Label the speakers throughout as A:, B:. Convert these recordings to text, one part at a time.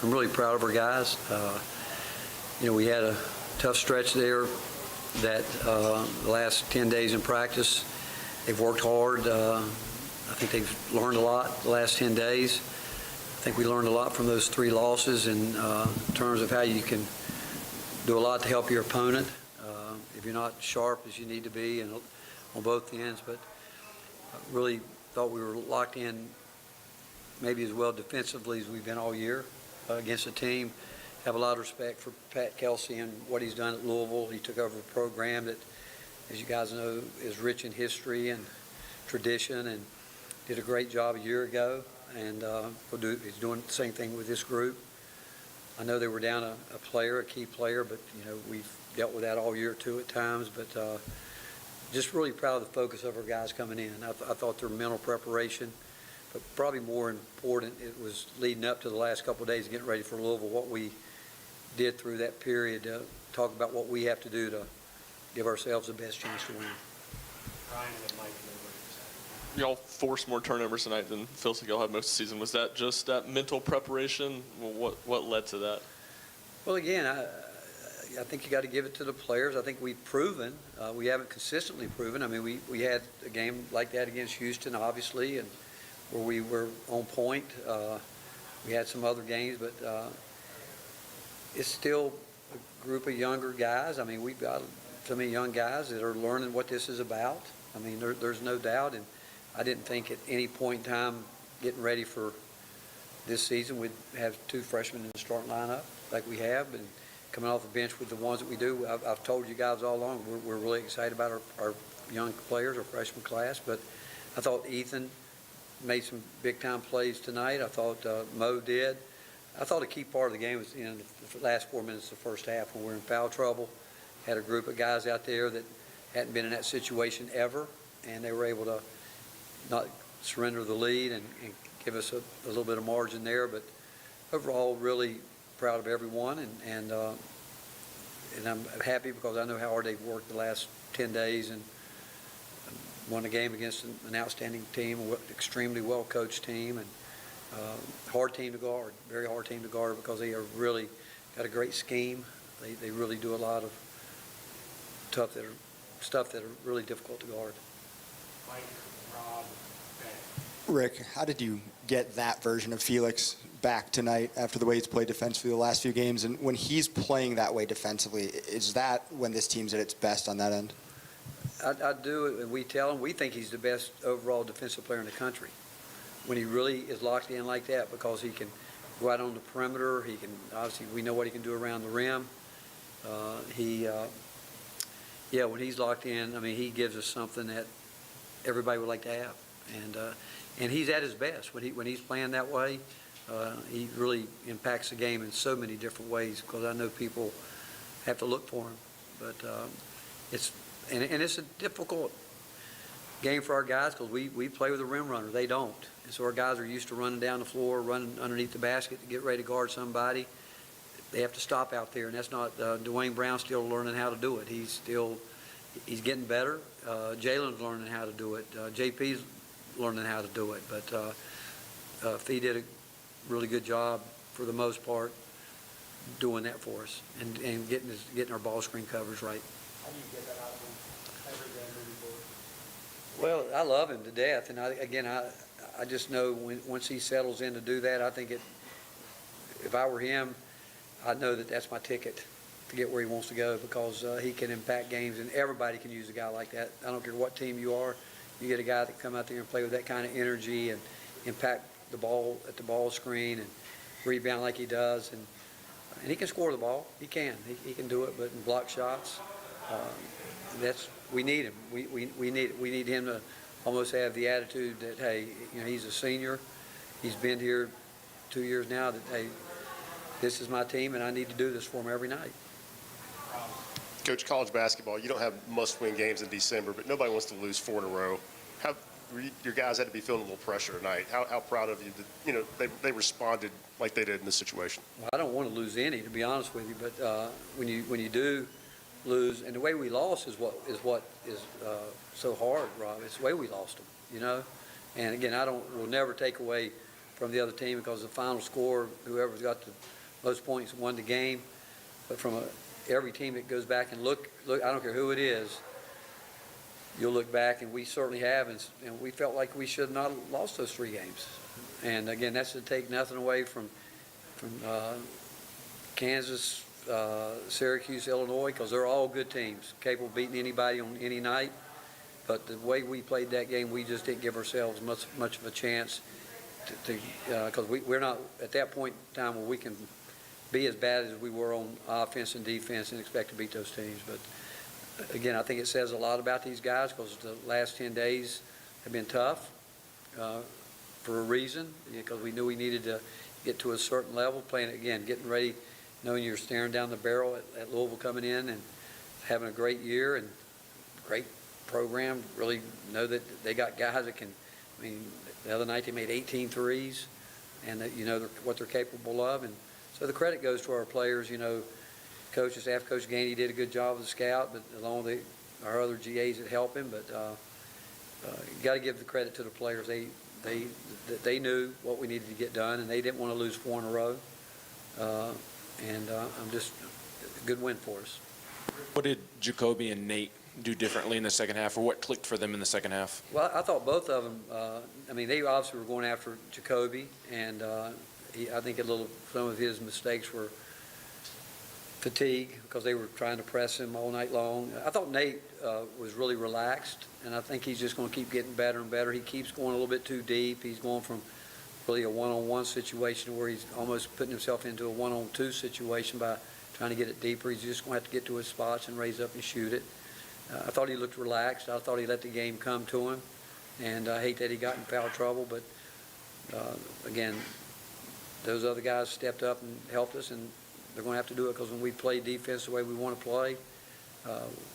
A: I'm really proud of our guys. We had a tough stretch there that the last 10 days in practice, they've worked hard. I think they've learned a lot the last 10 days. I think we learned a lot from those 3 losses in terms of how you can do a lot to help your opponent if you're not sharp as you need to be and on both ends. But I really thought we were locked in maybe as well defensively as we've been all year against the team. Have a lot of respect for Pat Kelsey and what he's done at Louisville. He took over a program that, as you guys know, is rich in history and tradition, and did a great job a year ago. And he's doing the same thing with this group. I know they were down a key player, but we've dealt with that all year too at times. But just really proud of the focus of our guys coming in. I thought their mental preparation, but probably more important, it was leading up to the last couple of days, getting ready for Louisville, what we did through that period, talk about what we have to do to give ourselves the best chance to win.
B: Y'all forced more turnovers tonight than feels like y'all had most of the season. Was that just that mental preparation? What led to that?
A: Well, again, I think you got to give it to the players. I think we've proven, we haven't consistently proven. I mean, we had a game like that against Houston, obviously, and where we were on point. We had some other games, but it's still a group of younger guys. I mean, we've got so many young guys that are learning what this is about. I mean, there's no doubt, and I didn't think at any point in time getting ready for this season we'd have 2 freshmen in the starting lineup like we have, and coming off the bench with the ones that we do. I've told you guys all along we're really excited about our young players, our freshman class, but I thought Ethan made some big-time plays tonight. I thought Mo did. I thought a key part of the game was the last 4 minutes of the first half when we were in foul trouble. Had a group of guys out there that hadn't been in that situation ever, and they were able to not surrender the lead and give us a little bit of margin there. But overall, really proud of everyone, and I'm happy because I know how hard they've worked the last 10 days and won a game against an outstanding team, an extremely well-coached team, and hard team to guard, very hard team to guard because they are really got a great scheme. They really do a lot of stuff that are really difficult to guard.
C: Mike, Rob,
D: Rick, how did you get that version of Felix back tonight after the way he's played defensively the last few games? And when he's playing that way defensively, is that when this team's at its best on that end?
A: I do it, and we tell him we think he's the best overall defensive player in the country. When he really is locked in like that, because he can go out on the perimeter, he can obviously we know what he can do around the rim. When he's locked in, I mean, he gives us something that everybody would like to have, and he's at his best when he's playing that way. He really impacts the game in so many different ways because I know people have to look for him, but it's a difficult game for our guys because we play with a rim runner. They don't. And so our guys are used to running down the floor, running underneath the basket to get ready to guard somebody. They have to stop out there, and that's not Dwayne Brown's still learning how to do it. He's getting better. Jalen's learning how to do it. JP's learning how to do it. But Fee did a really good job for the most part doing that for us and getting our ball screen coverage right.
C: how do you get that out of him every game moving forward?
A: Well, I love him to death, and I just know once he settles in to do that, I think if I were him, I'd know that that's my ticket to get where he wants to go because he can impact games, and everybody can use a guy like that. I don't care what team you are. You get a guy that come out there and play with that kind of energy and impact the ball at the ball screen and rebound like he does, and he can score the ball. He can do it, but in block shots, we need him. We need him to almost have the attitude that, hey, he's a senior. He's been here 2 years now. That, hey, this is my team, and I need to do this for him every night.
E: Coach, college basketball, you don't have must-win games in December, but nobody wants to lose 4 in a row. Your guys had to be feeling a little pressure tonight. How proud of you that they responded like they did in this situation?
A: Well, I don't want to lose any, to be honest with you, but when you do lose, and the way we lost is what is so hard, Rob. It's the way we lost them, And again, we'll never take away from the other team because the final score, whoever's got the most points won the game. But from every team that goes back and look, I don't care who it is, you'll look back, and we certainly have, and we felt like we should not have lost those 3 games. And again, that's to take nothing away from Kansas, Syracuse, Illinois, because they're all good teams, capable of beating anybody on any night. But the way we played that game, we just didn't give ourselves much of a chance because we're not at that point in time where we can be as bad as we were on offense and defense and expect to beat those teams. But again, I think it says a lot about these guys because the last 10 days have been tough for a reason, because we knew we needed to get to a certain level, playing again, getting ready, knowing you're staring down the barrel at Louisville coming in and having a great year and great program. Really know that they got guys that can, I mean, the other night they made 18 threes, and that, you know, what they're capable of. And so the credit goes to our players. You know, coaches, staff coach Gainey did a good job as a scout, but along with our other GAs that help him. But you got to give the credit to the players. They knew what we needed to get done, and they didn't want to lose 4 in a row. I'm just a good win for us.
F: What did Jacoby and Nate do differently in the second half, or what clicked for them in the second half?
A: Well, I thought both of them, I mean, they obviously were going after Jacoby, and I think some of his mistakes were fatigue because they were trying to press him all night long. I thought Nate was really relaxed, and I think he's just going to keep getting better and better. He keeps going a little bit too deep. He's going from really a one-on-one situation where he's almost putting himself into a one-on-2 situation by trying to get it deeper. He's just going to have to get to his spots and raise up and shoot it. I thought he looked relaxed. I thought he let the game come to him, and I hate that he got in foul trouble. But again, those other guys stepped up and helped us, and they're going to have to do it because when we play defense the way we want to play,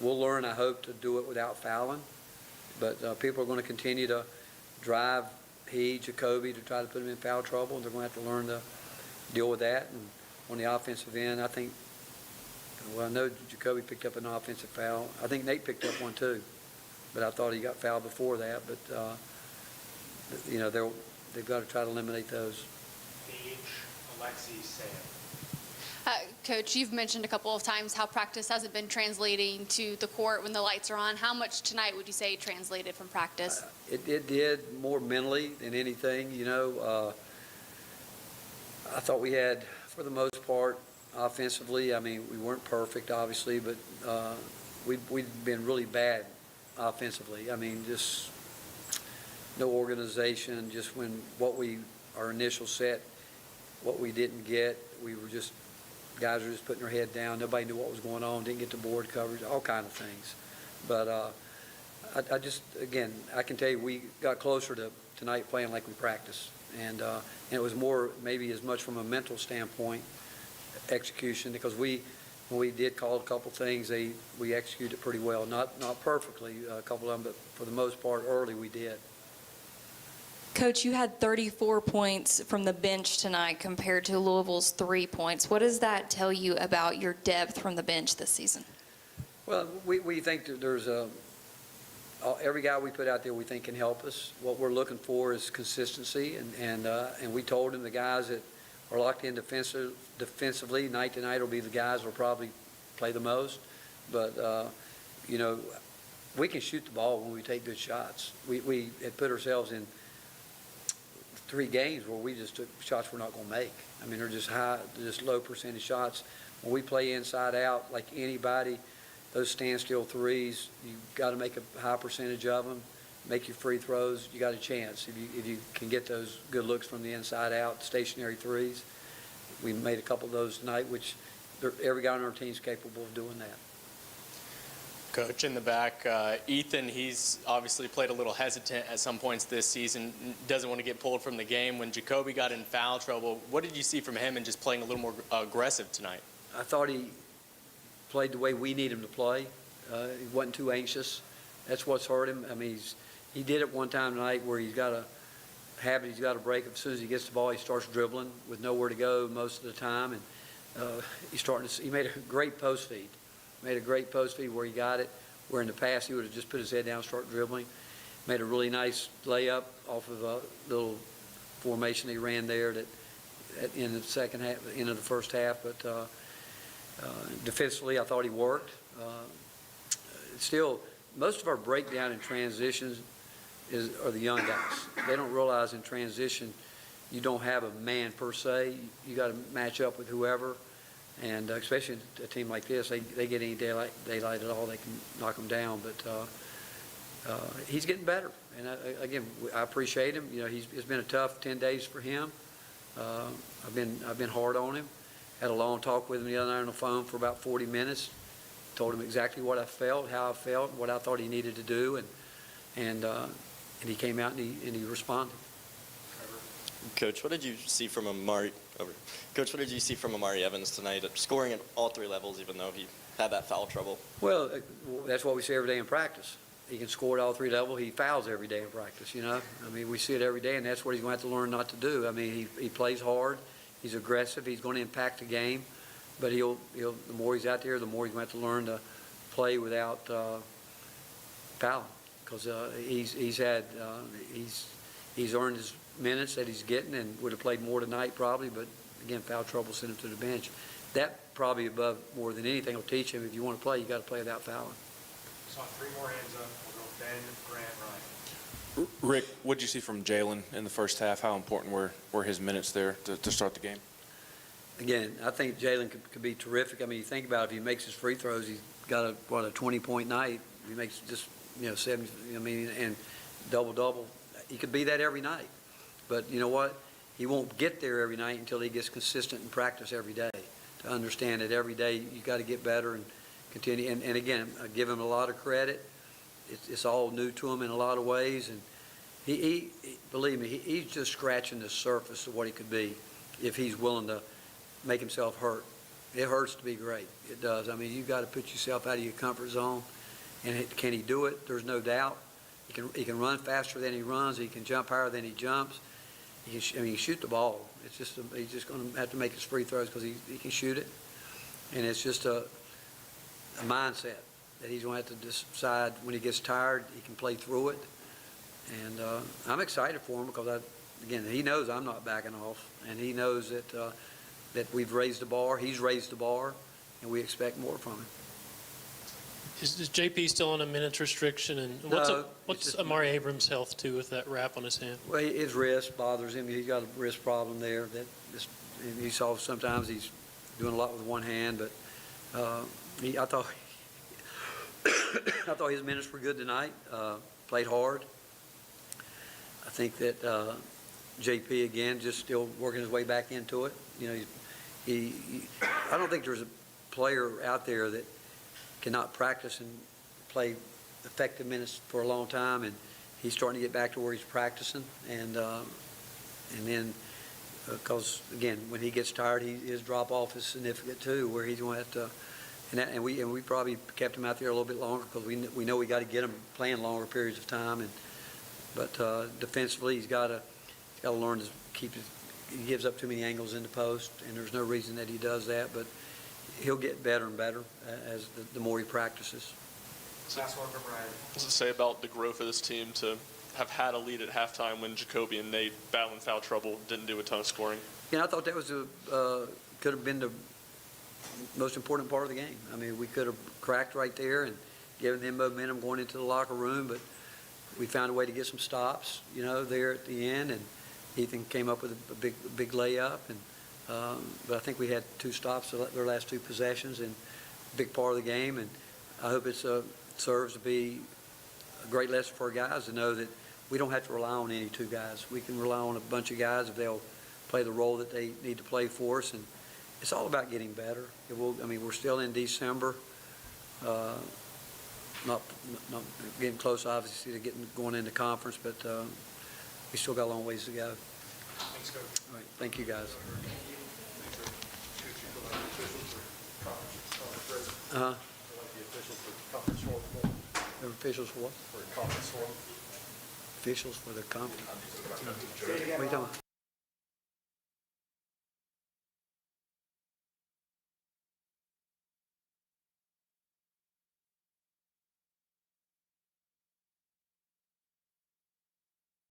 A: we'll learn, I hope, to do it without fouling. But people are going to continue to drive Jacoby to try to put him in foul trouble, and they're going to have to learn to deal with that. And on the offensive end, I think, well, I know Jacoby picked up an offensive foul. I think Nate picked up one too, but I thought he got fouled before that. But you know, they've got to try to eliminate those.
C: Paige, Alexi, Sam.
G: Coach, you've mentioned a couple of times how practice hasn't been translating to the court when the lights are on. How much tonight would you say translated from practice?
A: It did more mentally than anything. You know, I thought we had, for the most part, offensively, I mean, we weren't perfect, obviously, but we've been really bad offensively. I mean, just no organization, just our initial set, what we didn't get, guys were just putting their head down. Nobody knew what was going on, didn't get the board coverage, all kind of things. But again, I can tell you we got closer to tonight playing like we practiced. And it was more, maybe as much from a mental standpoint, execution, because when we did call a couple things, we executed pretty well. Not perfectly, a couple of them, but for the most part, early we did.
H: Coach, you had 34 points from the bench tonight compared to Louisville's 3 points. What does that tell you about your depth from the bench this season?
A: Well, we think that there's every guy we put out there we think can help us. What we're looking for is consistency, and we told them the guys that are locked in defensively night to night will be the guys that will probably play the most. But, you know, we can shoot the ball when we take good shots. We had put ourselves in 3 games where we just took shots we're not going to make. I mean, they're just low percentage shots. When we play inside out like anybody, those standstill threes, you got to make a high percentage of them, make your free throws, you got a chance. If you can get those good looks from the inside out, stationary threes. We made a couple of those tonight, which every guy on our team is capable of doing that.
I: Coach, in the back, Ethan, he's obviously played a little hesitant at some points this season, doesn't want to get pulled from the game. When Jacoby got in foul trouble, what did you see from him in just playing a little more aggressive tonight?
A: I thought he played the way we need him to play. He wasn't too anxious. That's what's hurt him. I mean, he did it one time tonight where he's got a habit, he's got a break. As soon as he gets the ball, he starts dribbling with nowhere to go most of the time. And he made a great post feed. Made a great post feed where he got it, where in the past he would have just put his head down and start dribbling. Made a really nice layup off of a little formation he ran there in the second half, end of the first half. But defensively, I thought he worked. Still, most of our breakdown in transitions are the young guys. They don't realize in transition you don't have a man per se. You got to match up with whoever, and especially a team like this, they get any daylight at all, they can knock them down. But he's getting better, and again, I appreciate him. It's been a tough 10 days for him. I've been hard on him. Had a long talk with him the other night on the phone for about 40 minutes. Told him exactly what I felt, how I felt, what I thought he needed to do, and he came out and he responded.
J: Coach, what did you see from Amari Evans tonight, scoring at all three levels, even though he had that foul trouble?
A: Well, that's what we see every day in practice. He can score at all three levels. He fouls every day in practice, I mean, we see it every day, and that's what he's going to have to learn not to do. I mean, he plays hard. He's aggressive. He's going to impact the game. But the more he's out there, the more he's going to have to learn to play without fouling, because he's earned his minutes that he's getting and would have played more tonight probably, but again, foul trouble sent him to the bench. That probably above more than anything will teach him, if you want to play, you got to play without fouling.
C: So 3 more hands up. We'll go Ben, Grant, Ryan.
F: Rick, what did you see from Jalen in the first half? How important were his minutes there to start the game?
A: Again, I think Jalen could be terrific. I mean, you think about it, if he makes his free throws, he's got a 20-point night. If he makes just 70, and double. He could be that every night. But you know what? He won't get there every night until he gets consistent in practice every day. To understand that every day you got to get better and continue. And again, I give him a lot of credit. It's all new to him in a lot of ways, and he believe me, he's just scratching the surface of what he could be if he's willing to make himself hurt. It hurts to be great. It does. I mean, you've got to put yourself out of your comfort zone. And can he do it? There's no doubt. He can run faster than he runs. He can jump higher than he jumps. He can shoot the ball. It's just he's just going to have to make his free throws because he can shoot it. And it's just a mindset that he's going to have to decide when he gets tired, he can play through it. And I'm excited for him because, again, he knows I'm not backing off. And he knows that we've raised the bar, he's raised the bar, and we expect more from him.
K: Is JP still on a minutes restriction? And
A: No,
K: what's Amari Abrams' health too with that wrap on his hand?
A: Well, his wrist bothers him. He's got a wrist problem there. You saw sometimes he's doing a lot with one hand, but I thought I thought his minutes were good tonight. Played hard. I think that JP again just still working his way back into it. I don't think there's a player out there that cannot practice and play effective minutes for a long time, and he's starting to get back to where he's practicing, and then because again, when he gets tired, his drop off is significant too, where he's going to have to, and we probably kept him out there a little bit longer because we know we got to get him playing longer periods of time, but defensively he's got to learn to keep his. He gives up too many angles in the post, and there's no reason that he does that, but he'll get better and better as the more he practices.
C: Last one from Ryan.
B: What does it say about the growth of this team to have had a lead at halftime when Jacoby and Nate, battling foul trouble, didn't do a ton of scoring?
A: I thought that was could have been the most important part of the game. I mean, we could have cracked right there and given them momentum going into the locker room, but we found a way to get some stops, there at the end, and Ethan came up with a big layup, and but I think we had 2 stops their last 2 possessions, and a big part of the game. And I hope it serves to be a great lesson for our guys to know that we don't have to rely on any 2 guys. We can rely on a bunch of guys if they'll play the role that they need to play for us. And it's all about getting better. We're still in December, not getting close, obviously, to going into conference, but we still got a long ways to go.
C: Thanks, Coach.
A: All right, thank you, guys. Uh-huh. The officials for what?
C: For a conference forum.
A: Officials for the conference. What are you talking about?